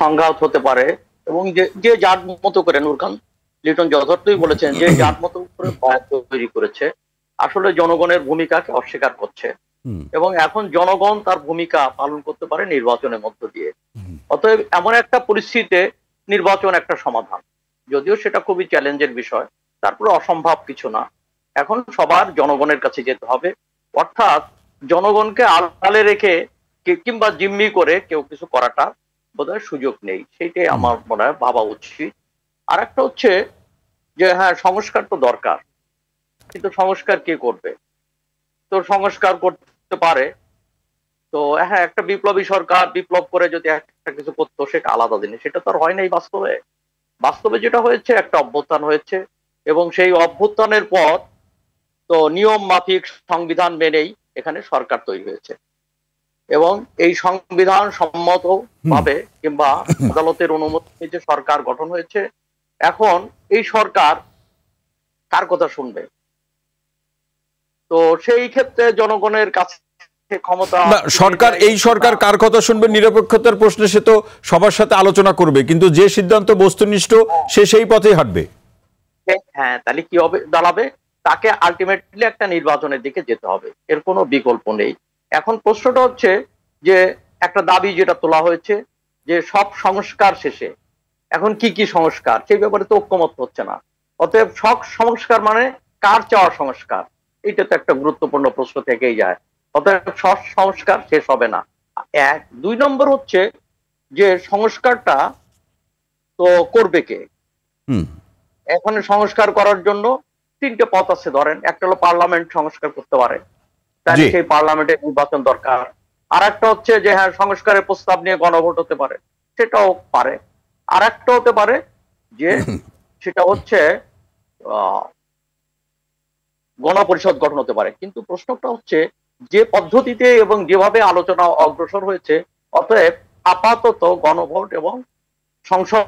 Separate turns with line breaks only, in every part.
সংঘাত হতে পারে, এবং যে যার মতো করে, নূর খান লিটন যথার্থই বলেছেন, যে যার মতো করে ভয় তৈরি করেছে, আসলে জনগণের ভূমিকাকে অস্বীকার করছে, এবং এখন জনগণ তার ভূমিকা পালন করতে পারে নির্বাচনের মধ্য দিয়ে। অতএব এমন একটা পরিস্থিতিতে নির্বাচন একটা সমাধান, যদিও সেটা খুবই চ্যালেঞ্জের বিষয়, তারপরে অসম্ভব কিছু না। এখন সবার জনগণের কাছে যেতে হবে, অর্থাৎ জনগণকে আড়ালে রেখে কিংবা জিম্মি করে কেউ কিছু করাটা বোধহয় সুযোগ নেই, সেইটাই আমার মনে হয় ভাবা উচিত। আর একটা হচ্ছে যে হ্যাঁ, সংস্কার তো দরকার, কিন্তু সংস্কার কে করবে? তো সংস্কার করতে পারে, তো হ্যাঁ, একটা বিপ্লবী সরকার বিপ্লব করে যদি একটা কিছু করতো সেটা আলাদা জিনিস, সেটা তো আর হয় নাই বাস্তবে। বাস্তবে যেটা হয়েছে, একটা অভ্যুত্থান হয়েছে, এবং সেই অভ্যুত্থানের পর তো নিয়ম মাফিক সংবিধান মেনেই এখানে সরকার তৈরি হয়েছে, এবং এই সংবিধান সম্মত ভাবে কিংবা আদালতের অনুমতি নিয়ে সরকার গঠন হয়েছে। এখন এই সরকার কার কথা শুনবে? তো সেই ক্ষেত্রে জনগণের কাছে ক্ষমতা,
এই সরকার কার কথা শুনবে নিরপেক্ষতার প্রশ্নে সে তো সবার সাথে আলোচনা করবে, কিন্তু যে সিদ্ধান্ত বস্তুনিষ্ঠ সে সেই পথেই হাঁটবে।
হ্যাঁ, তাহলে কি হবে, দাঁড়াবে? তাকে আলটিমেটলি একটা নির্বাচনের দিকে যেতে হবে, এর কোনো বিকল্প নেই। এখন প্রশ্নটা হচ্ছে যে একটা দাবি যেটা তোলা হয়েছে যে সব সংস্কার শেষে এখন কি কি সংস্কার, সেই ব্যাপারে তো ঐক্যমত হচ্ছে না। অতএব সব সংস্কার মানে কার চাওয়া সংস্কার, এটা তো একটা গুরুত্বপূর্ণ প্রশ্ন থেকেই যায়। অতএব সব সংস্কার শেষ হবে না। এক, দুই নম্বর হচ্ছে যে সংস্কারটা তো করবে কে? এখন সংস্কার করার জন্য তিনটে পথ আছে। ধরেন, একটা হলো পার্লামেন্ট সংস্কার করতে পারে, তাহলে সেই পার্লামেন্টের নির্বাচন দরকার। আর একটা হচ্ছে যে হ্যাঁ, সংস্কারের প্রস্তাব নিয়ে গণভোট হতে পারে, সেটাও পারে। আর একটা হতে পারে যে সেটা হচ্ছে গণপরিষদ গঠন হতে পারে। কিন্তু প্রশ্নটা হচ্ছে যে পদ্ধতিতে এবং যেভাবে আলোচনা অগ্রসর হয়েছে, অতএব আপাতত গণভোট এবং সংসদ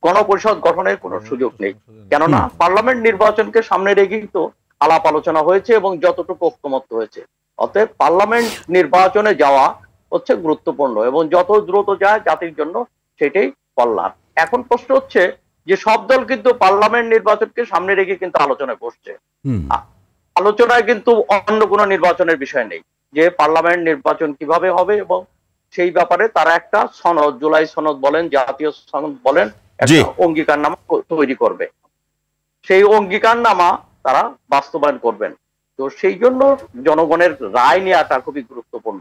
গণপরিষদ গঠনের কোনো সুযোগ নেই, কেননা পার্লামেন্ট নির্বাচনকে সামনে রেখেই তো আলাপ আলোচনা হয়েছে এবং যতটুকু ঐক্যমত্য হয়েছে। অতএব পার্লামেন্ট নির্বাচনে যাওয়া হচ্ছে গুরুত্বপূর্ণ, এবং যত দ্রুত যায় জাতির জন্য সেটাই কল্যাণ। এখন প্রশ্ন হচ্ছে যে সব দল কিন্তু পার্লামেন্ট নির্বাচনকে সামনে রেখে কিন্তু আলোচনায় বসছে। আলোচনায় কিন্তু অন্য কোনো নির্বাচনের বিষয় নেই, যে পার্লামেন্ট নির্বাচন কিভাবে হবে, এবং সেই ব্যাপারে তারা একটা সনদ, জুলাই সনদ বলেন, জাতীয় সনদ বলেন, একটা অঙ্গীকারনামা তৈরি করবে। সেই অঙ্গীকারনামা তারা বাস্তবায়ন করবেন। তো সেই জন্য জনগণের রায় নেওয়াটা খুবই গুরুত্বপূর্ণ।